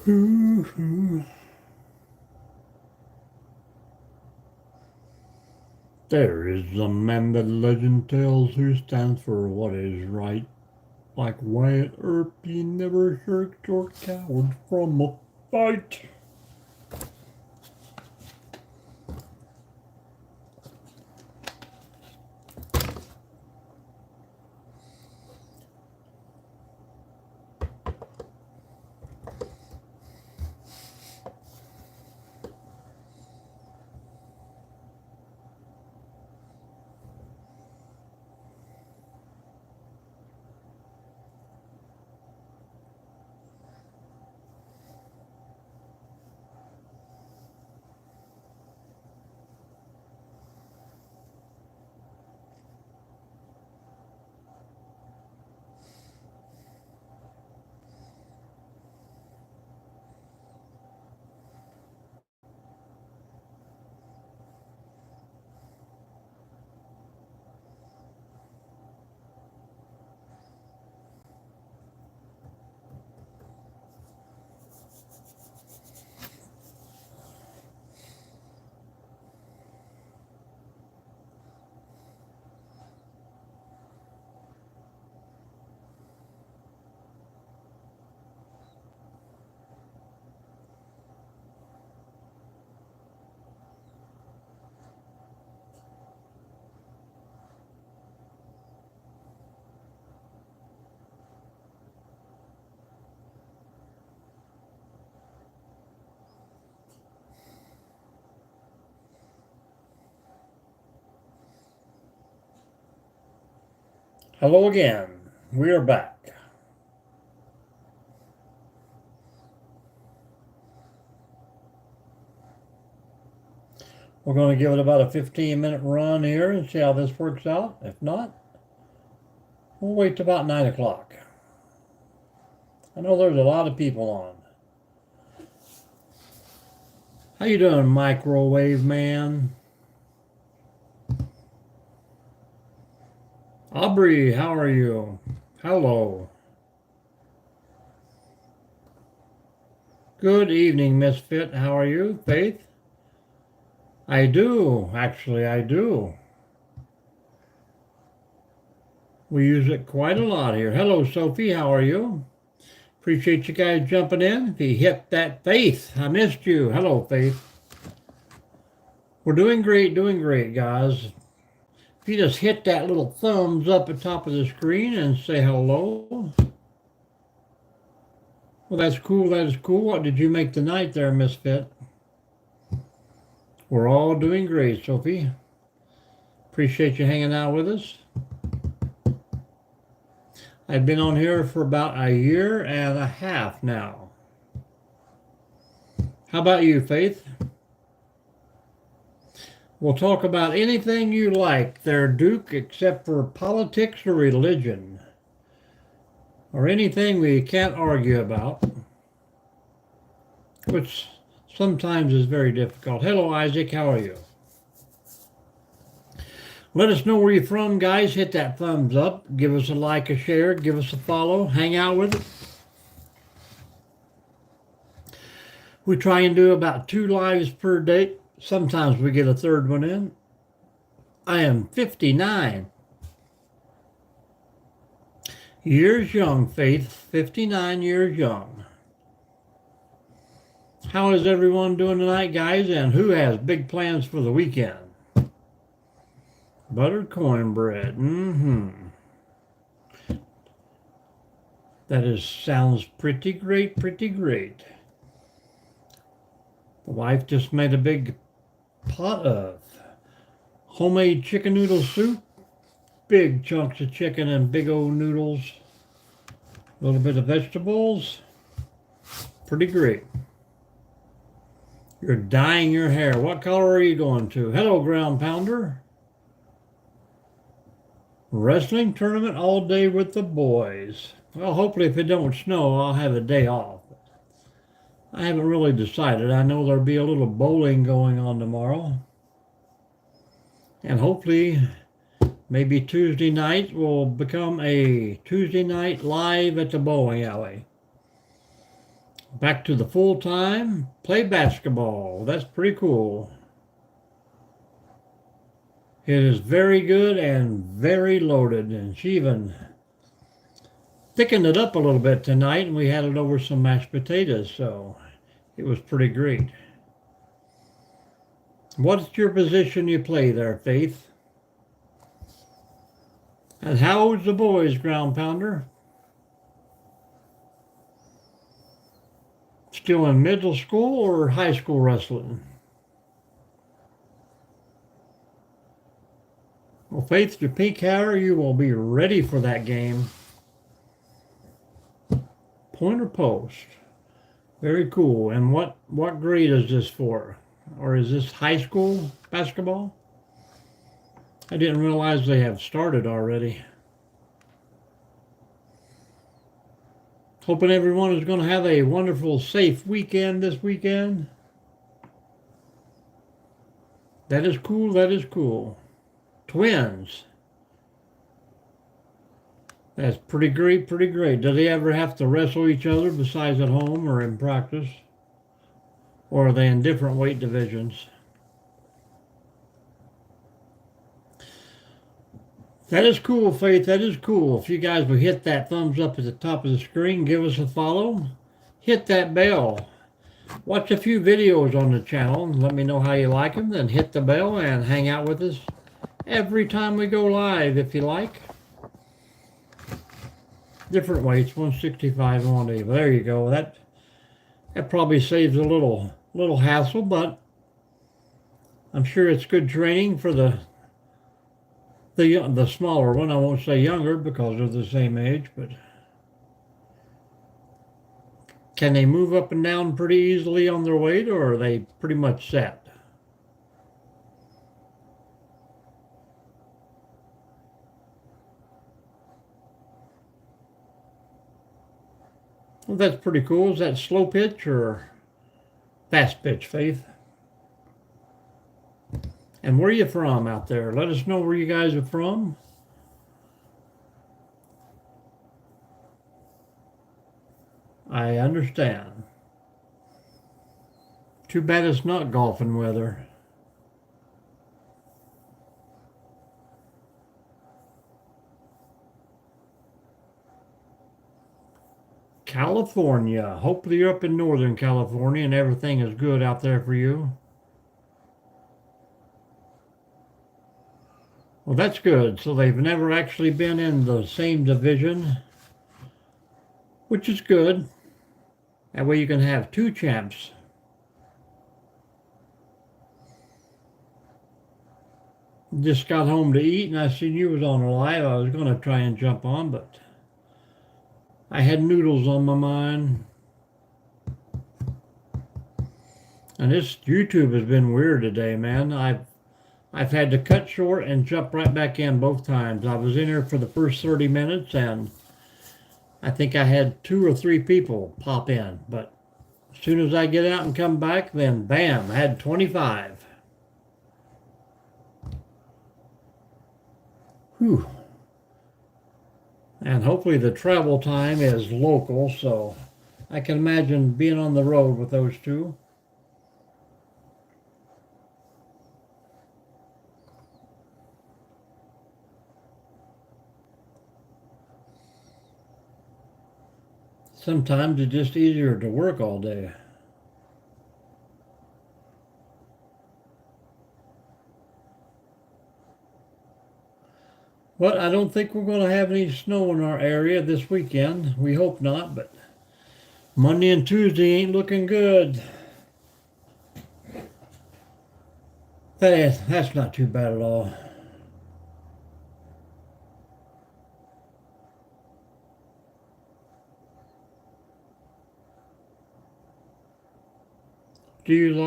There is the man that legend tells who stands for what is right. Like Wyatt Earp, he never shirked or cowered from a fight. Hello again. We are back. We're going to give it about a 15-minute run here and see how this works out. If not, we'll wait till about 9 o'clock. I know there's a lot of people on. How you doing, Microwave Man? Aubrey, how are you? Hello. Good evening, Misfit. How are you, Faith? I do. Actually, I do. We use it quite a lot here. Hello, Sophie. How are you? Appreciate you guys jumping in. If you hit that Faith, I missed you. Hello, Faith. We're doing great, guys. If you just hit that little thumbs up at the top of the screen and say hello. Well, that's cool. That is cool. What did you make tonight there, Misfit? We're all doing great, Sophie. Appreciate you hanging out with us. I've been on here for about a year and a half now. How about you, Faith? We'll talk about anything you like there, Duke, except for politics or religion, or anything we can't argue about, which sometimes is very difficult. Hello, Isaac. How are you? Let us know where you're from, guys. Hit that thumbs up. Give us a like, a share. Give us a follow. Hang out with us. We try and do about 2 lives per day. Sometimes we get a third one in. I am 59 years young, Faith. 59 years young. How is everyone doing tonight, guys? And who has big plans for the weekend? Buttered cornbread. That sounds pretty great, pretty great. The wife just made a big pot of homemade chicken noodle soup. Big chunks of chicken and big old noodles. A little bit of vegetables. Pretty great. You're dyeing your hair. What color are you going to? Hello, Ground Pounder. Wrestling tournament all day with the boys. Well, hopefully if it don't snow, I'll have a day off. I haven't really decided. I know there'll be a little bowling going on tomorrow. And hopefully maybe Tuesday night will become a Tuesday night live at the bowling alley. Back to the full-time, play basketball. That's pretty cool. It is very good and very loaded. And she even thickened it up a little bit tonight, and we had it over some mashed potatoes, so it was pretty great. What's your position you play there, Faith? And how old's the boys, ground pounder? Still in middle school or high school wrestling? Well, Faith, your pink hair, you will be ready for that game. Point or post? Very cool. And what grade is this for? Or is this high school basketball? I didn't realize they have started already. Hoping everyone is going to have a wonderful, safe weekend this weekend. That is cool. That is cool. Twins. That's pretty great, pretty great. Do they ever have to wrestle each other besides at home or in practice? Or are they in different weight divisions? That is cool, Faith. That is cool. If you guys would hit that thumbs up at the top of the screen, give us a follow, hit that bell. Watch a few videos on the channel and let me know how you like them. Then hit the bell and hang out with us every time we go live if you like. Different weights, 165 and 180. There you go. That probably saves a little hassle, but I'm sure it's good training for the smaller one. I won't say younger because they're the same age, but can they move up and down pretty easily on their weight, or are they pretty much set? Well, that's pretty cool. Is that slow pitch or fast pitch, Faith? And where are you from out there? Let us know where you guys are from. I understand. Too bad it's not golfing weather. California. Hopefully you're up in Northern California and everything is good out there for you. Well, that's good. So they've never actually been in the same division, which is good. That way you can have two champs. Just got home to eat and I seen you was on a live. I was going to try and jump on, but I had noodles on my mind. And this YouTube has been weird today, man. I've had to cut short and jump right back in both times. I was in here for the first 30 minutes and I think I had 2 or 3 people pop in. But as soon as I get out and come back, then bam, I had 25. Whew. And hopefully the travel time is local, so I can imagine being on the road with those two. Sometimes it's just easier to work all day. But I don't think we're going to have any snow in our area this weekend. We hope not, but Monday and Tuesday ain't looking good. That's not too bad at all. Do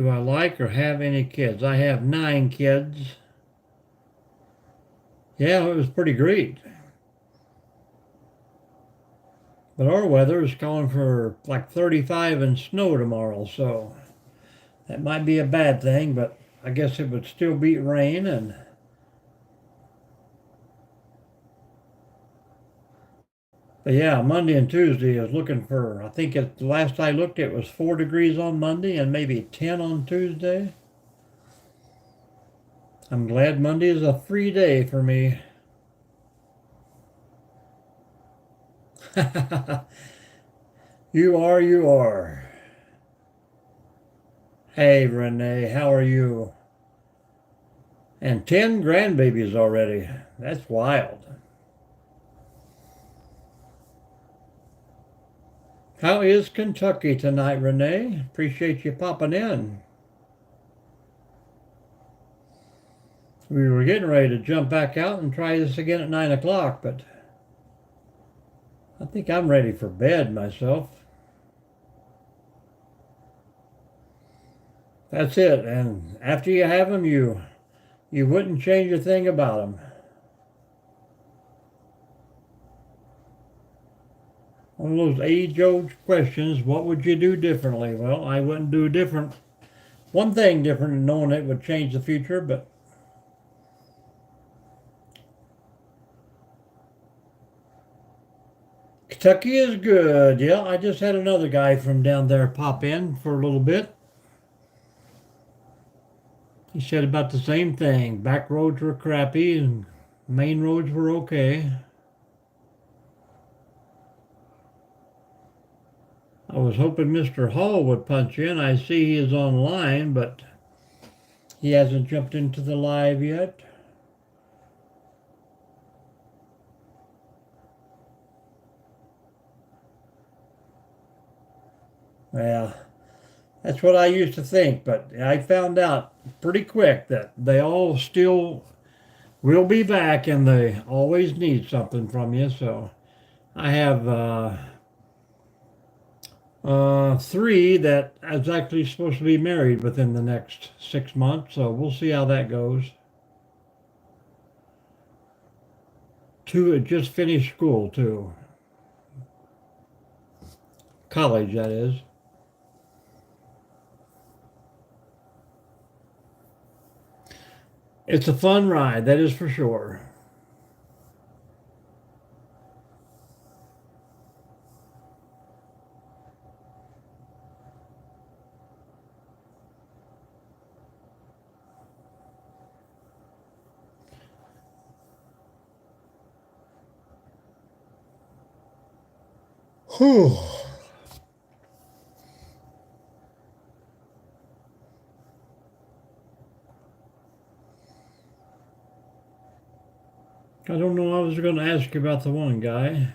I like or have any kids? I have 9 kids. Yeah, it was pretty great. But our weather is calling for like 35 and snow tomorrow, so that might be a bad thing, but I guess it would still beat rain. But yeah, Monday and Tuesday is looking for, I think the last I looked, it was 4 degrees on Monday and maybe 10 on Tuesday. I'm glad Monday is a free day for me. You are, you are. Hey, Renee, how are you? And 10 grandbabies already. That's wild. How is Kentucky tonight, Renee? Appreciate you popping in. We were getting ready to jump back out and try this again at 9 o'clock, but I think I'm ready for bed myself. That's it. And after you have them, you wouldn't change a thing about them. One of those age-old questions, what would you do differently? Well, I wouldn't do one thing different than knowing it would change the future, but Kentucky is good. Yeah, I just had another guy from down there pop in for a little bit. He said about the same thing. Back roads were crappy and main roads were okay. I was hoping Mr. Hall would punch in. I see he is online, but he hasn't jumped into the live yet. Yeah, that's what I used to think, but I found out pretty quick that they all still will be back and they always need something from you. So I have 3 that is actually supposed to be married within the next 6 months. So we'll see how that goes. 2 had just finished school too. College, that is. It's a fun ride, that is for sure. Whew. I don't know. I was going to ask you about the one guy,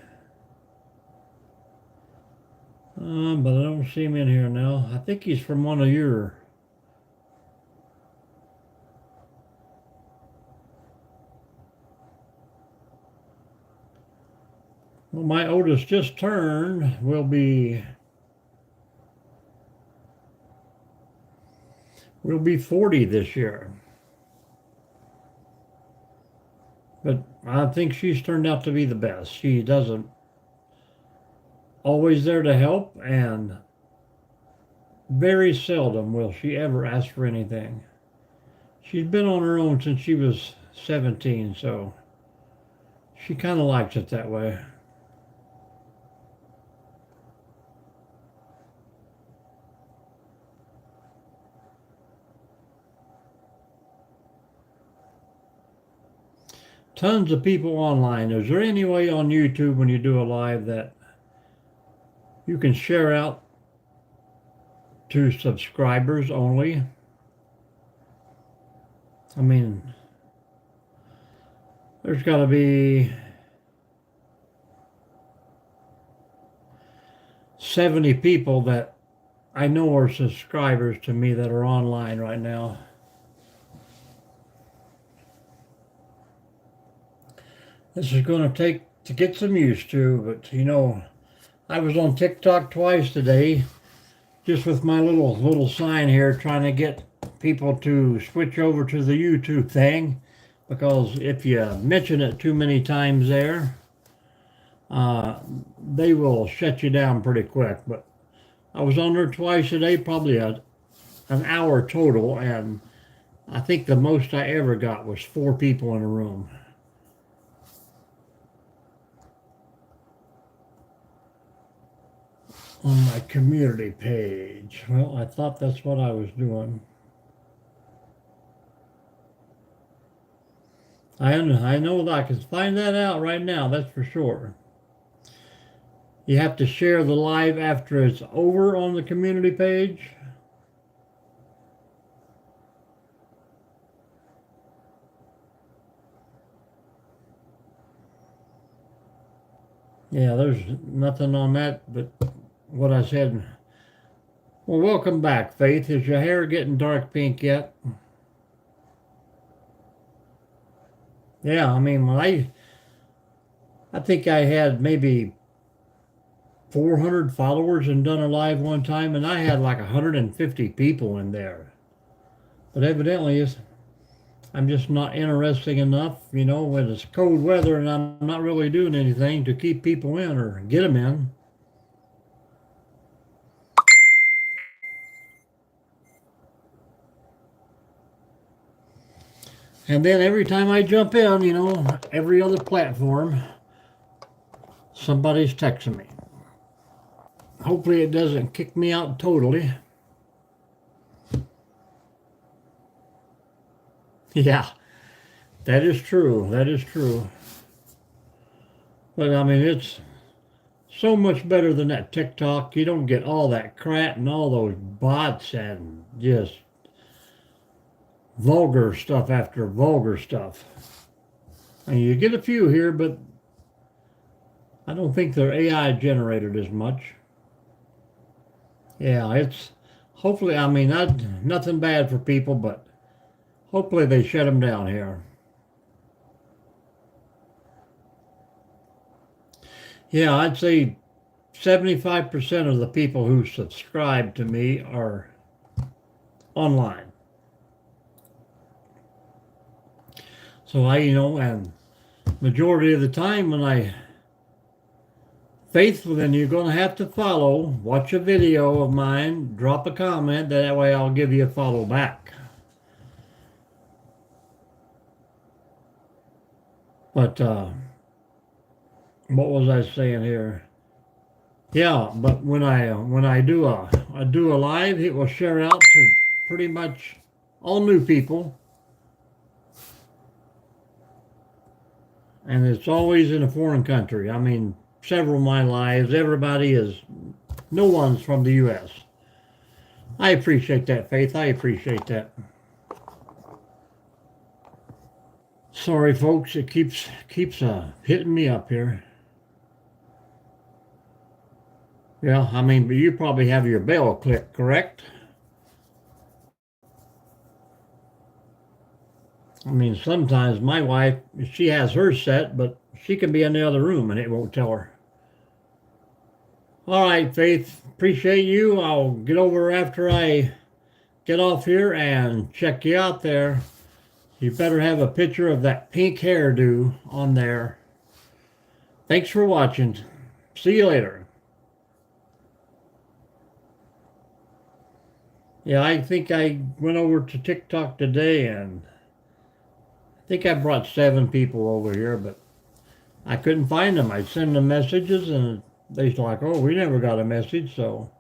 but I don't see him in here now. I think he's from one of your. Well, my oldest just turned. Will be 40 this year. But I think she's turned out to be the best. She doesn't always there to help, and very seldom will she ever ask for anything. She's been on her own since she was 17, so she kind of likes it that way. Tons of people online. Is there any way on YouTube when you do a live that you can share out to subscribers only? I mean, there's got to be 70 people that I know are subscribers to me that are online right now. This is going to take to get some used to, but I was on TikTok twice today, just with my little sign here, trying to get people to switch over to the YouTube thing, because if you mention it too many times there, they will shut you down pretty quick. But I was on there twice a day, probably an hour total, and I think the most I ever got was 4 people in a room. on my community page. Well, I thought that's what I was doing. I know that I can find that out right now, that's for sure. You have to share the live after it's over on the community page. Yeah, there's nothing on that but what I said. Well, welcome back, Faith. Is your hair getting dark pink yet? Yeah, I mean, I think I had maybe 400 followers and done a live one time, and I had like 150 people in there. But evidently, I'm just not interesting enough, when it's cold weather and I'm not really doing anything to keep people in or get them in. And then every time I jump in, every other platform, somebody's texting me. Hopefully it doesn't kick me out totally. Yeah, that is true. That is true. But I mean, it's so much better than that TikTok. You don't get all that crap and all those bots and just vulgar stuff after vulgar stuff. And you get a few here, but I don't think they're AI generated as much. Yeah, it's hopefully, I mean, nothing bad for people, but hopefully they shut them down here. Yeah, I'd say 75% of the people who subscribe to me are online. So and majority of the time when I faithful, then you're going to have to follow, watch a video of mine, drop a comment, that way I'll give you a follow back. But what was I saying here? Yeah, but when I do a live, it will share out to pretty much all new people, and it's always in a foreign country. I mean, several of my lives, no one's from the U.S. I appreciate that, Faith. I appreciate that. Sorry, folks. It keeps hitting me up here. Yeah, I mean, but you probably have your bell clicked, correct? I mean, sometimes my wife, she has hers set, but she can be in the other room and it won't tell her. All right, Faith, appreciate you. I'll get over after I get off here and check you out there. You better have a picture of that pink hairdo on there. Thanks for watching. See you later. Yeah, I think I went over to TikTok today and I think I brought 7 people over here, but I couldn't find them. I'd send them messages and they're like, oh, we never got a message. So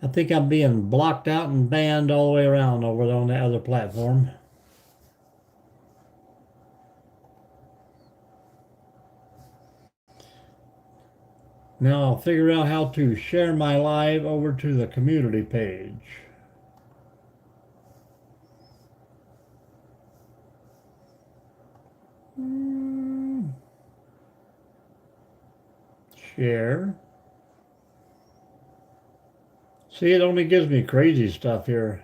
I think I'm being blocked out and banned all the way around over on the other platform. Now I'll figure out how to share my live over to the community page. Share. See, it only gives me crazy stuff here.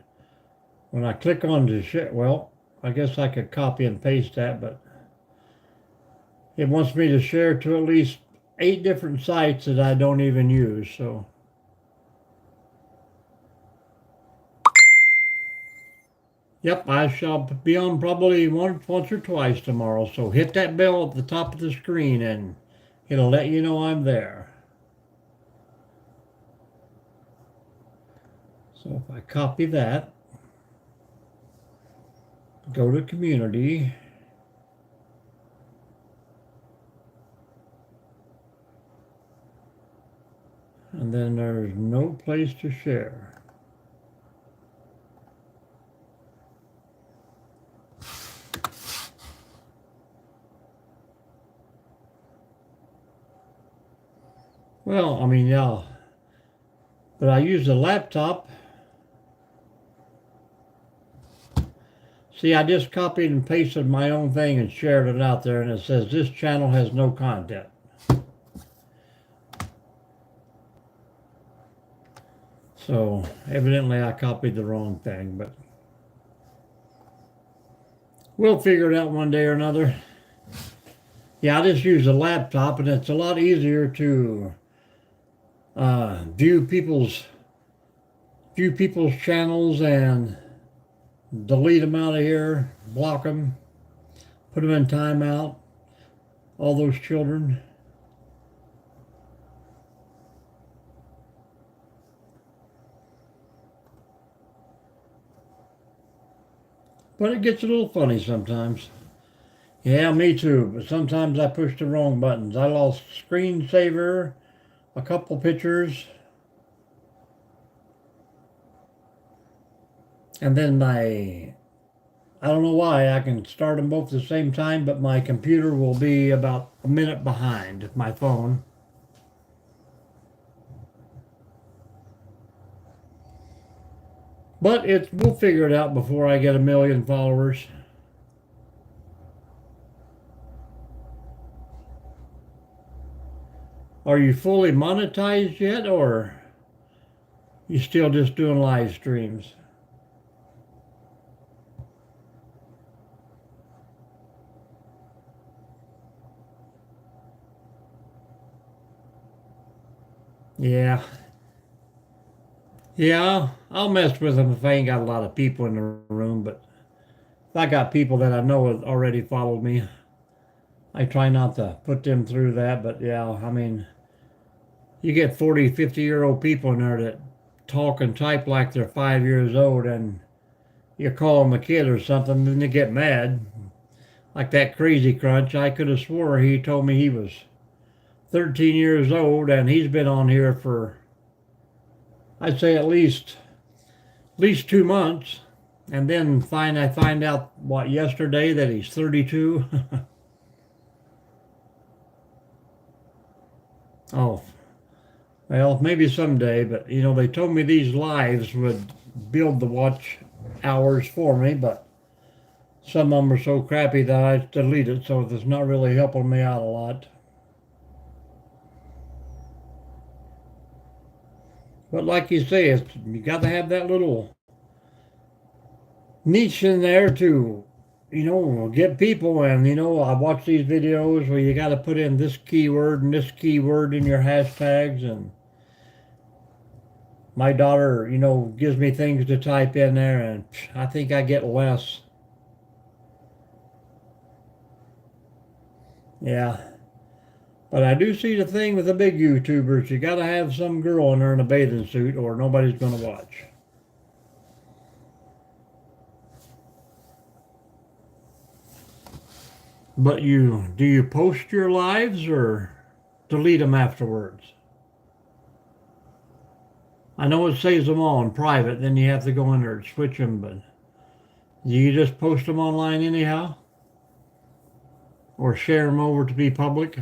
When I click on to share, well, I guess I could copy and paste that, but it wants me to share to at least 8 different sites that I don't even use, so. Yep, I shall be on probably once or twice tomorrow, so hit that bell at the top of the screen and it'll let you know I'm there. So if I copy that, go to community, And then there's no place to share. Well, I mean, yeah, but I use the laptop. See, I just copied and pasted my own thing and shared it out there, and it says this channel has no content. So evidently I copied the wrong thing, but we'll figure it out one day or another. Yeah, I just use a laptop, and it's a lot easier to view people's channels and delete them out of here, block them, put them in timeout. All those children. But it gets a little funny sometimes. Yeah, me too. But sometimes I push the wrong buttons. I lost screensaver, a couple pictures, and then I don't know why, I can start them both at the same time, but my computer will be about a minute behind my phone. But we'll figure it out before I get 1 million followers. Are you fully monetized yet, or you still just doing live streams? Yeah. Yeah, I'll mess with them if I ain't got a lot of people in the room, but if I got people that I know have already followed me, I try not to put them through that. But yeah, I mean, you get 40, 50-year-old people in there that talk and type like they're 5 years old, and you call them a kid or something, then they get mad. Like that Crazy Crunch, I could have swore he told me he was 13 years old, and he's been on here for, I'd say, at least 2 months. And then I find out yesterday that he's 32. Oh, well, maybe someday, but they told me these lives would build the watch hours for me, but some of them are so crappy that I deleted, so it's not really helping me out a lot. But like you say, you got to have that little niche in there to, get people. And, I watch these videos where you got to put in this keyword and this keyword in your hashtags. And my daughter, gives me things to type in there, and I think I get less. Yeah. But I do see the thing with the big YouTubers. You got to have some girl in there in a bathing suit or nobody's going to watch. But do you post your lives or delete them afterwards? I know it saves them all in private, then you have to go in there and switch them, but do you just post them online anyhow? Or share them over to be public?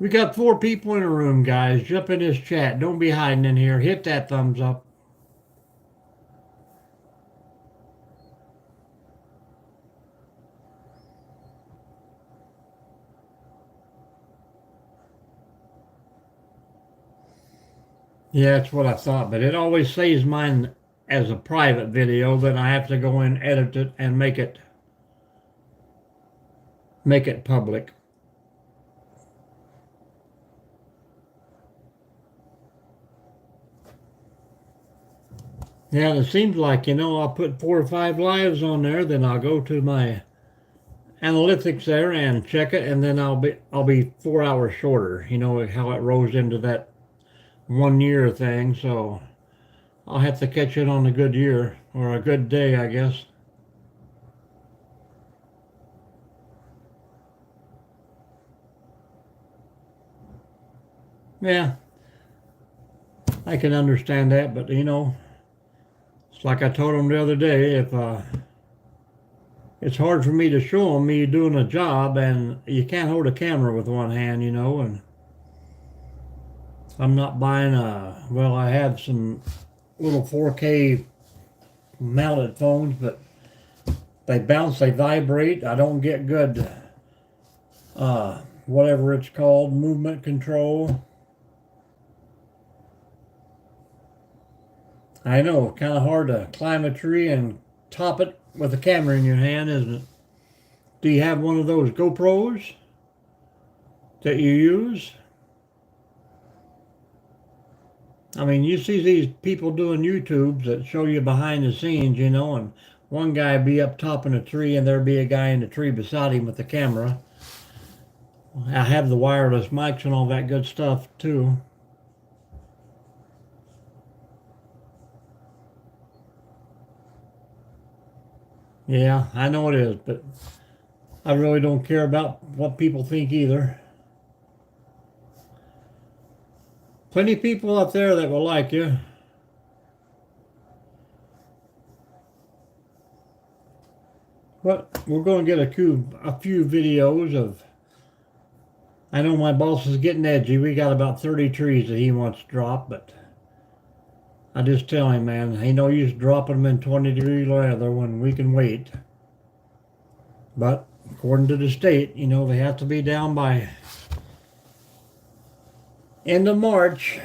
We got 4 people in the room, guys. Jump in this chat. Don't be hiding in here. Hit that thumbs up. Yeah, that's what I thought, but it always saves mine as a private video. Then I have to go in, edit it, and make it public. Yeah, it seems like, I'll put 4 or 5 lives on there, then I'll go to my analytics there and check it, and then I'll be 4 hours shorter. How it rolls into that 1 year thing, so I'll have to catch it on a good year or a good day, I guess. Yeah, I can understand that, but you know, it's like I told him the other day, if it's hard for me to show them me doing a job, and you can't hold a camera with one hand, you know, and I'm not buying well, I have some little 4K mounted phones, but they bounce, they vibrate. I don't get good, whatever it's called, movement control. I know, kind of hard to climb a tree and top it with a camera in your hand, isn't it? Do you have one of those GoPros that you use? I mean, you see these people doing YouTubes that show you behind the scenes, you know, and one guy be up top in a tree and there'd be a guy in the tree beside him with the camera. I have the wireless mics and all that good stuff too. Yeah, I know it is, but I really don't care about what people think either. Plenty of people out there that will like you. But we're going to get a few videos of. I know my boss is getting edgy. We got about 30 trees that he wants to drop, but I just tell him, man, ain't no use dropping them in 20-degree weather when we can wait. But according to the state, you know, they have to be down by end of March,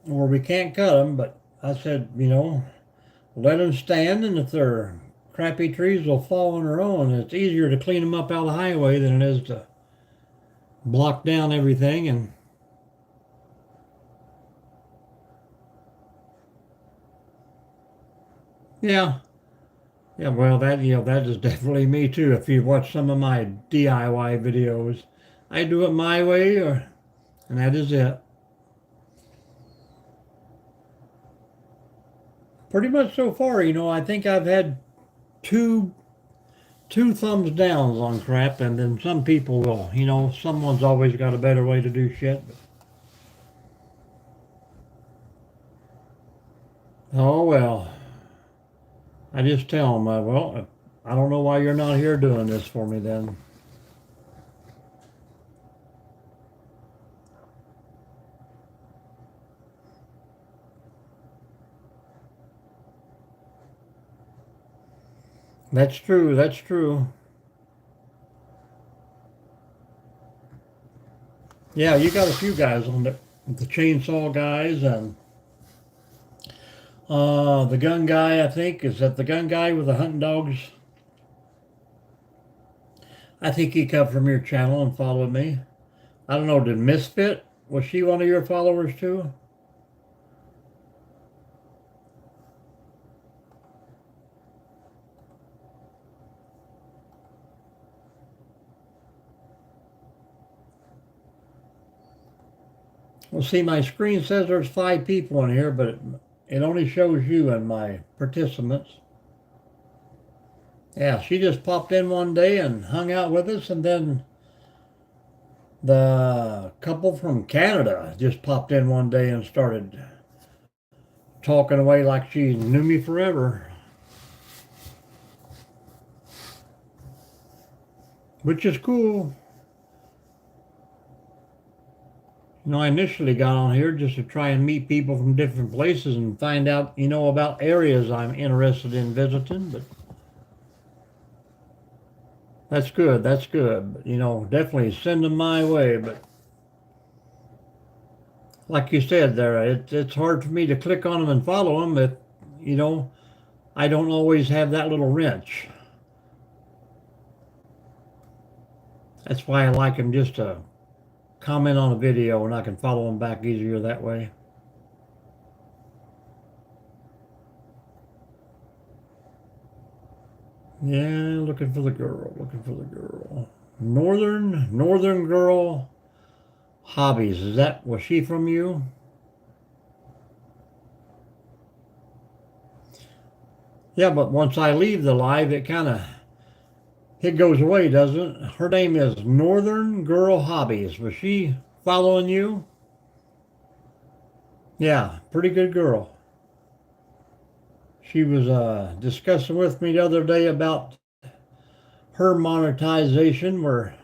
or we can't cut them. But I said, you know, let them stand, and if they're crappy trees, they'll fall on their own. It's easier to clean them up out of the highway than it is to block down everything. And yeah, yeah, well, that, you know, that is definitely me too. If you watch some of my DIY videos, I do it my way, and that is it. Pretty much so far, you know, I think I've had two two thumbs downs on crap, and then some people will. You know, someone's always got a better way to do shit. Oh well, I just tell them, well, I don't know why you're not here doing this for me then. That's true. That's true. Yeah, you got a few guys on the chainsaw guys and the gun guy. I think is that the gun guy with the hunting dogs. I think he come from your channel and followed me. I don't know. Did Misfit, was she one of your followers too? Well, see, my screen says there's 5 people in here, but it only shows you and my participants. Yeah, she just popped in one day and hung out with us, and then the couple from Canada just popped in one day and started talking away like she knew me forever, which is cool. You know, I initially got on here just to try and meet people from different places and find out, you know, about areas I'm interested in visiting, but that's good. That's good. But, you know, definitely send them my way. But like you said there, it's hard for me to click on them and follow them. But, you know, I don't always have that little wrench. That's why I like them just to comment on a video and I can follow them back easier that way. Yeah, looking for the girl, looking for the girl. Northern girl hobbies. Was she from you? Yeah, but once I leave the live, it goes away, doesn't it? Her name is Northern Girl Hobbies. Was she following you? Yeah, pretty good girl. She was discussing with me the other day about her monetization where,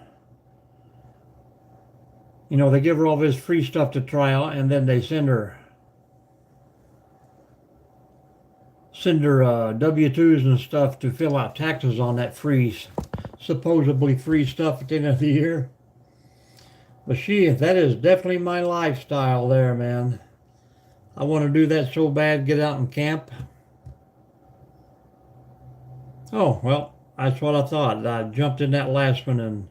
you know, they give her all this free stuff to try out and then they send her W-2s and stuff to fill out taxes on that supposedly free stuff at the end of the year. But that is definitely my lifestyle there, man. I want to do that so bad, get out and camp. Oh, well, that's what I thought. I jumped in that last one and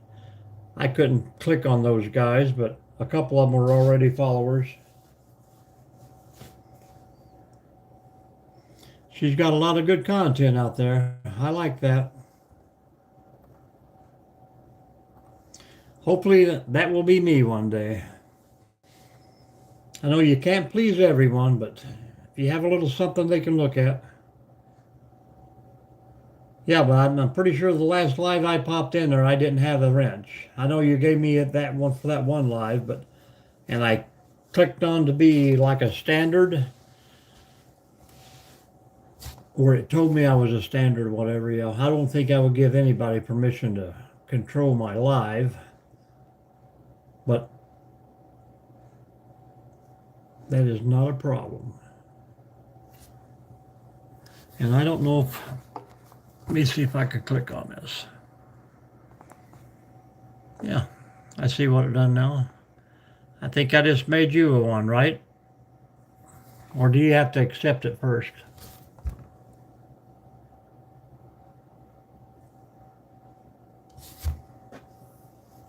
I couldn't click on those guys, but a couple of them were already followers. She's got a lot of good content out there. I like that. Hopefully that will be me one day. I know you can't please everyone, but if you have a little something they can look at. Yeah, but I'm pretty sure the last live I popped in there, I didn't have a wrench. I know you gave me that one for that one live, and I clicked on to be like a standard, or it told me I was a standard or whatever. You know, I don't think I would give anybody permission to control my live, but that is not a problem. And I don't know if, let me see if I could click on this. Yeah, I see what it done now. I think I just made you a one, right? Or do you have to accept it first?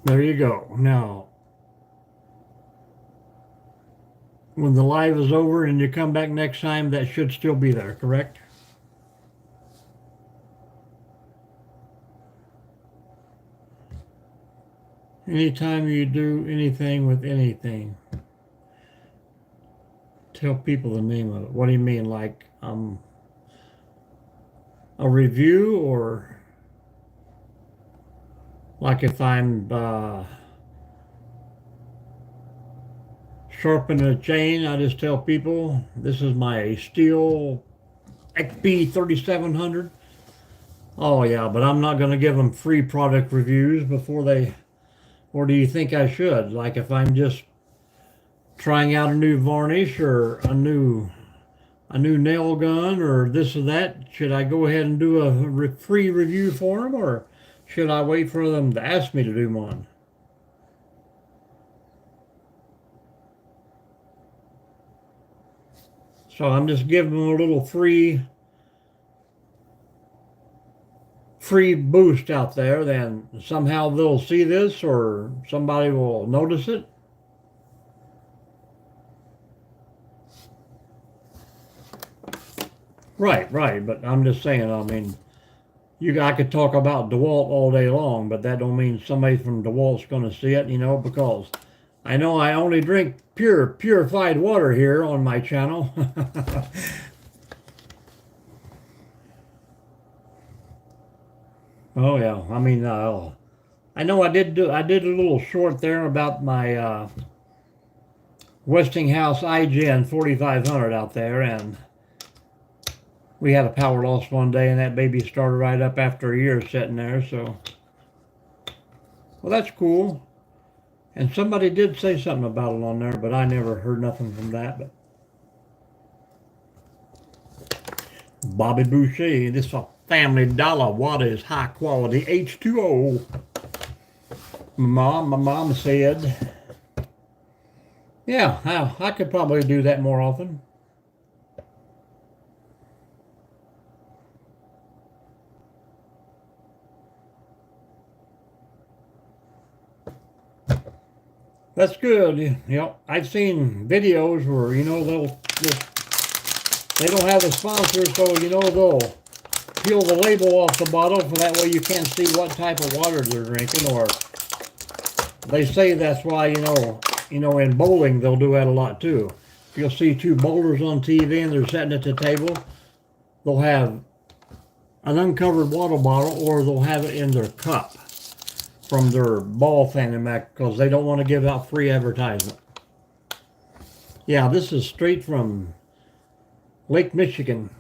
There you go. Now, when the live is over and you come back next time, that should still be there, correct? Anytime you do anything with anything, tell people the name of it. What do you mean, like a review, or like if I'm sharpening a chain, I just tell people this is my Stihl XP 3700. Oh yeah, but I'm not going to give them free product reviews before they, or do you think I should? Like if I'm just trying out a new varnish or a new nail gun or this or that, should I go ahead and do a free review for them, or should I wait for them to ask me to do one? So I'm just giving them a little free boost out there, then somehow they'll see this or somebody will notice it. Right, but I'm just saying, I mean, I could talk about DeWalt all day long, but that don't mean somebody from DeWalt's going to see it, you know, because I know I only drink purified water here on my channel. Oh yeah, I mean, I know I did a little short there about my Westinghouse iGen 4500 out there, and we had a power loss one day, and that baby started right up after a year sitting there. So, well, that's cool. And somebody did say something about it on there, but I never heard nothing from that. But Bobby Boucher, this is a Family Dollar water is high quality H2O. My mom said, yeah, I could probably do that more often. That's good. You know, I've seen videos where, you know, they don't have a sponsor, so, you know, they'll peel the label off the bottle, for that way you can't see what type of water they're drinking. Or they say that's why, you know, in bowling they'll do that a lot too. If you'll see two bowlers on TV and they're sitting at the table, they'll have an uncovered water bottle, or they'll have it in their cup from their ball fanny pack, because they don't want to give out free advertisement. Yeah, this is straight from Lake Michigan.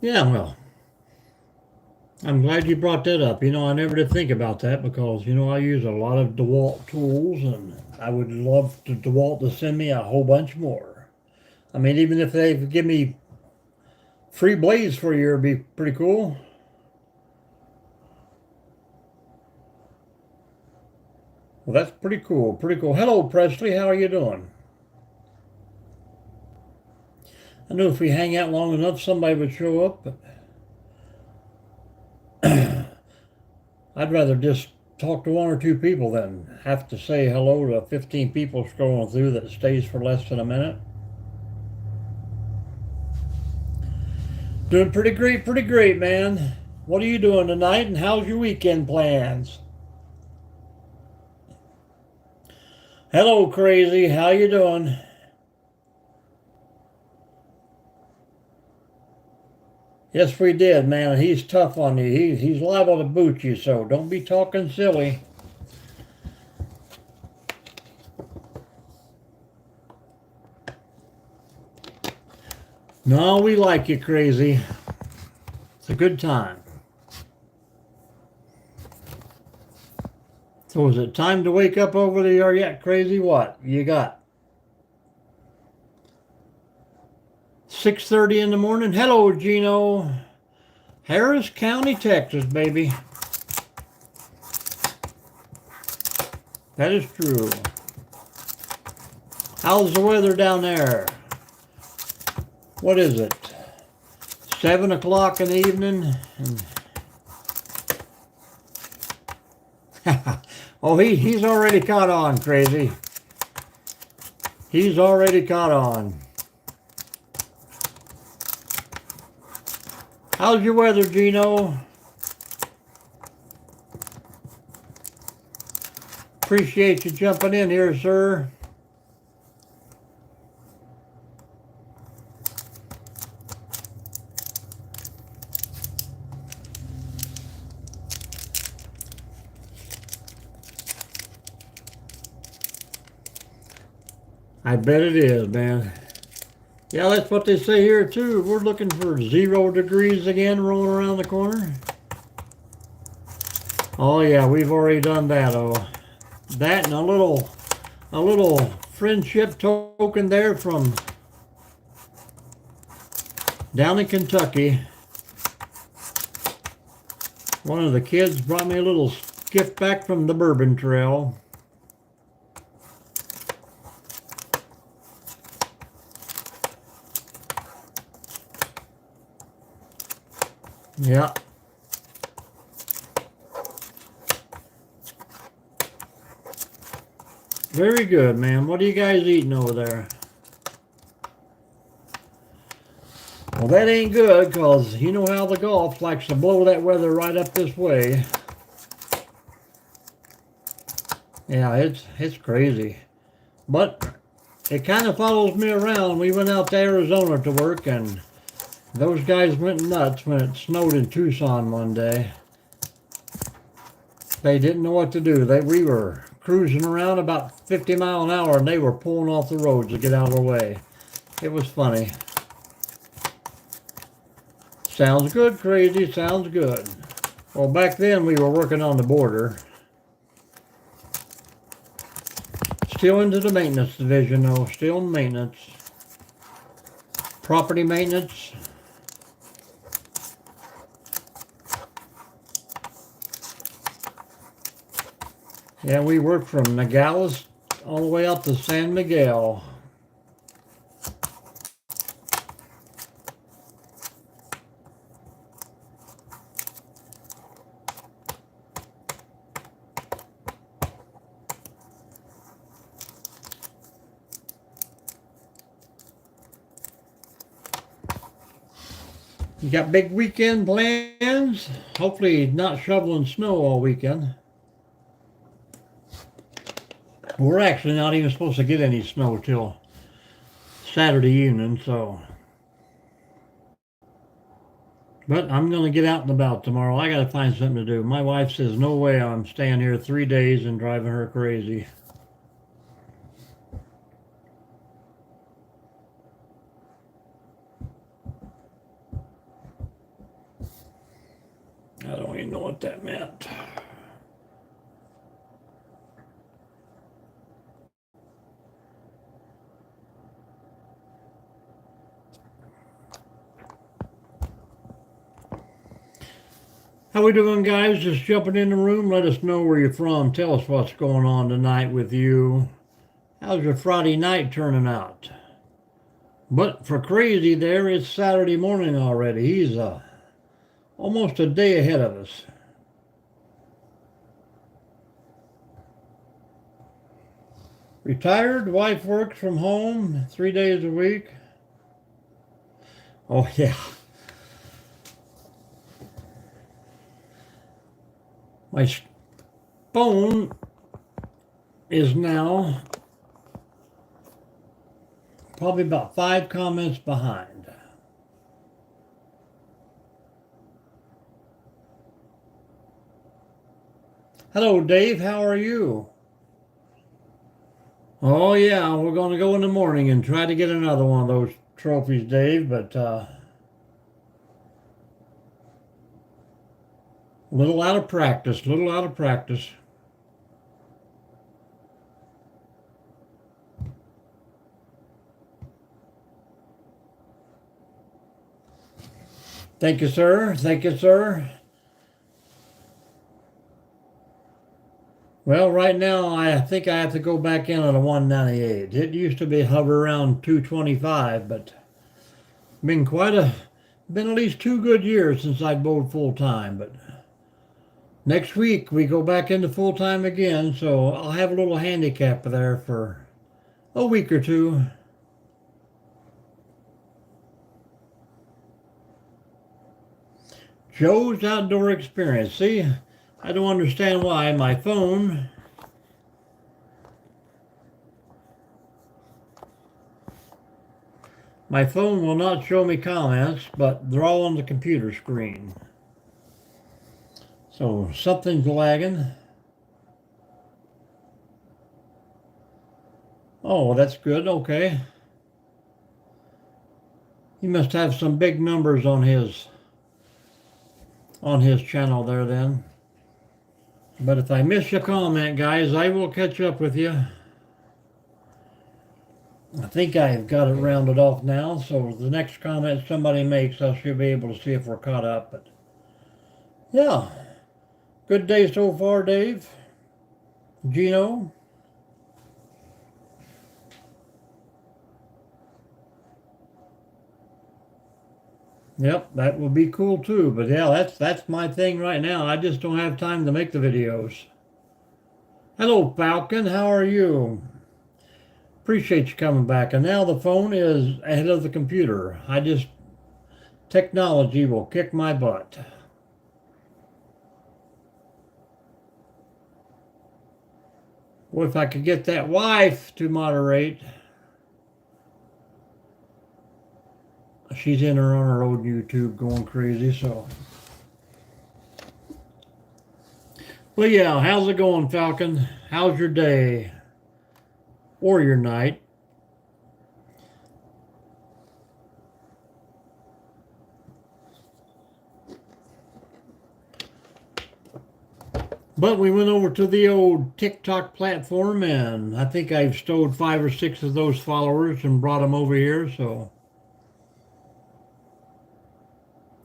Yeah, well, I'm glad you brought that up. You know, I never did think about that because, you know, I use a lot of DeWalt tools and I would love to DeWalt to send me a whole bunch more. I mean, even if they give me free blades for a year, it'd be pretty cool. Well, that's pretty cool. Pretty cool. Hello, Presley. How are you doing? I knew if we hang out long enough, somebody would show up, but I'd rather just talk to one or two people than have to say hello to 15 people scrolling through that stays for less than a minute. Doing pretty great, man. What are you doing tonight and how's your weekend plans? Hello, Crazy. How you doing? Yes, we did, man. He's tough on you. He's liable to boot you, so don't be talking silly. No, we like you, Crazy. It's a good time. So is it time to wake up over there yet, Crazy? What you got? 6:30 in the morning. Hello, Gino. Harris County, Texas, baby. That is true. How's the weather down there? What is it? 7 o'clock in the evening? Oh, he's already caught on, Crazy. He's already caught on. How's your weather, Gino? Appreciate you jumping in here, sir. I bet it is, man. Yeah, that's what they say here too. We're looking for 0 degrees again rolling around the corner. Oh yeah, we've already done that. Oh, that and a little friendship token there from down in Kentucky. One of the kids brought me a little gift back from the Bourbon Trail. Yeah. Very good, man. What are you guys eating over there? Well, that ain't good, because you know how the Gulf likes to blow that weather right up this way. Yeah, it's crazy. But it kind of follows me around. We went out to Arizona to work, and those guys went nuts when it snowed in Tucson one day. They didn't know what to do. We were cruising around about 50 miles an hour and they were pulling off the roads to get out of the way. It was funny. Sounds good, Crazy. Sounds good. Well, back then we were working on the border. Still into the maintenance division though. Still in maintenance. Property maintenance. Yeah, we worked from Nogales all the way up to San Miguel. You got big weekend plans? Hopefully not shoveling snow all weekend. We're actually not even supposed to get any snow till Saturday evening, so. But I'm going to get out and about tomorrow. I got to find something to do. My wife says, no way I'm staying here 3 days and driving her crazy. I don't even know what that meant. How we doing, guys? Just jumping in the room. Let us know where you're from. Tell us what's going on tonight with you. How's your Friday night turning out? But for Crazy there, it's Saturday morning already. He's almost a day ahead of us. Retired, wife works from home 3 days a week. Oh, yeah. My phone is now probably about 5 comments behind. Hello, Dave. How are you? Oh, yeah. We're going to go in the morning and try to get another one of those trophies, Dave, but little out of practice, little out of practice. Thank you, sir. Thank you, sir. Well, right now, I think I have to go back in at a 198. It used to be hover around 225, but been been at least 2 good years since I bowled full time, but next week we go back into full time again, so I'll have a little handicap there for a week or 2. Joe's Outdoor Experience. See, I don't understand why my phone will not show me comments, but they're all on the computer screen. So something's lagging. Oh, that's good. Okay. He must have some big numbers on his channel there then. But if I miss your comment, guys, I will catch up with you. I think I've got it rounded off now, so the next comment somebody makes, I should be able to see if we're caught up. But yeah, good day so far, Dave. Gino. Yep, that would be cool too. But yeah, that's my thing right now. I just don't have time to make the videos. Hello, Falcon. How are you? Appreciate you coming back. And now the phone is ahead of the computer. Technology will kick my butt. Well, if I could get that wife to moderate. She's in her on her old YouTube going crazy, so. Well, yeah, how's it going, Falcon? How's your day? Or your night? But we went over to the old TikTok platform, and I think I've stowed 5 or 6 of those followers and brought them over here, so.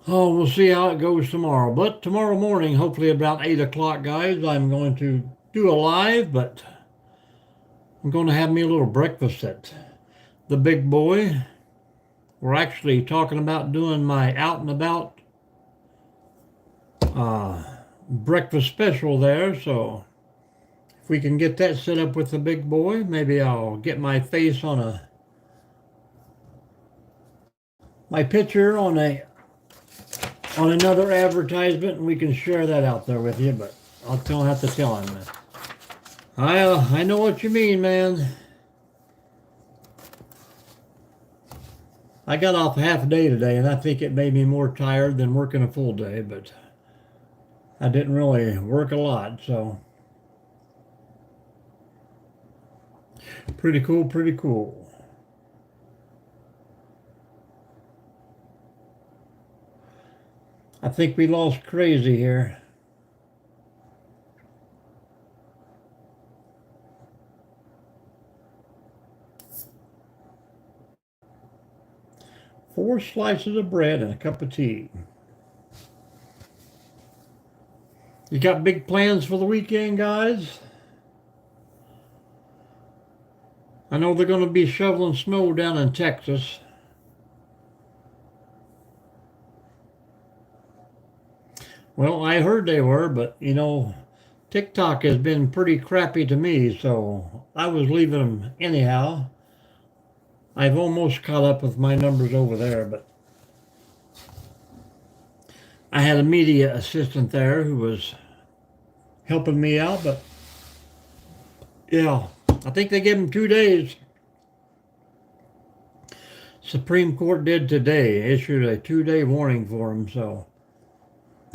Oh, we'll see how it goes tomorrow. But tomorrow morning, hopefully about 8 o'clock, guys, I'm going to do a live, but I'm going to have me a little breakfast at the Big Boy. We're actually talking about doing my out and about breakfast special there, so if we can get that set up with the Big Boy, maybe I'll get my face on my picture on another advertisement, and we can share that out there with you, but I'll have to tell him that. I know what you mean, man. I got off half a day today, and I think it made me more tired than working a full day, but I didn't really work a lot, so pretty cool, pretty cool. I think we lost Crazy here. Four slices of bread and a cup of tea. You got big plans for the weekend, guys? I know they're going to be shoveling snow down in Texas. Well, I heard they were, but you know, TikTok has been pretty crappy to me, so I was leaving them anyhow. I've almost caught up with my numbers over there, but I had a media assistant there who was helping me out, but yeah, I think they gave him 2 days. Supreme Court did today, issued a 2-day warning for him, so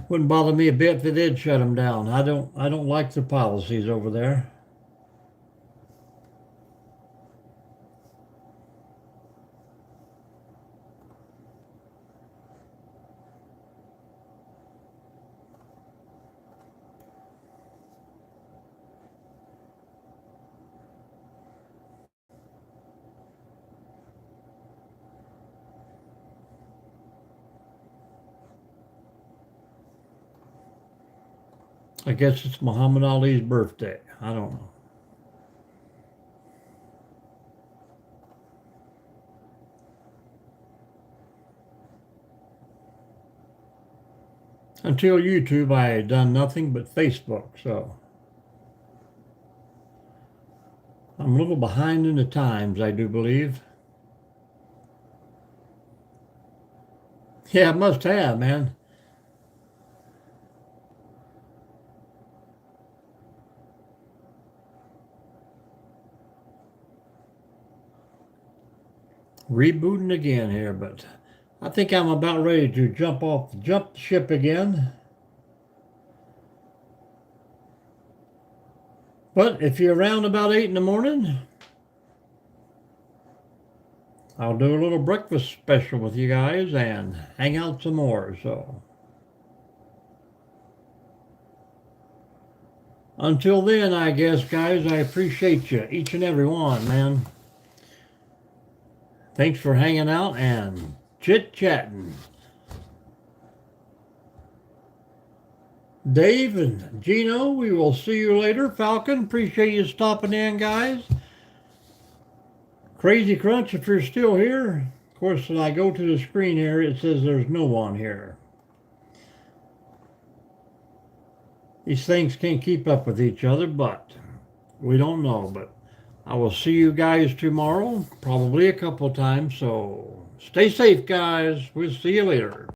wouldn't bother me a bit if they did shut him down. I don't like their policies over there. I guess it's Muhammad Ali's birthday. I don't know. Until YouTube, I had done nothing but Facebook, so I'm a little behind in the times, I do believe. Yeah, must have, man. Rebooting again here, but I think I'm about ready to jump ship again. But if you're around about 8 in the morning, I'll do a little breakfast special with you guys and hang out some more. So until then, I guess, guys, I appreciate you, each and every one, man. Thanks for hanging out and chit-chatting. Dave and Gino, we will see you later. Falcon, appreciate you stopping in, guys. Crazy Crunch, if you're still here. Of course, when I go to the screen here, it says there's no one here. These things can't keep up with each other, but we don't know. But I will see you guys tomorrow, probably a couple of times. So stay safe, guys. We'll see you later.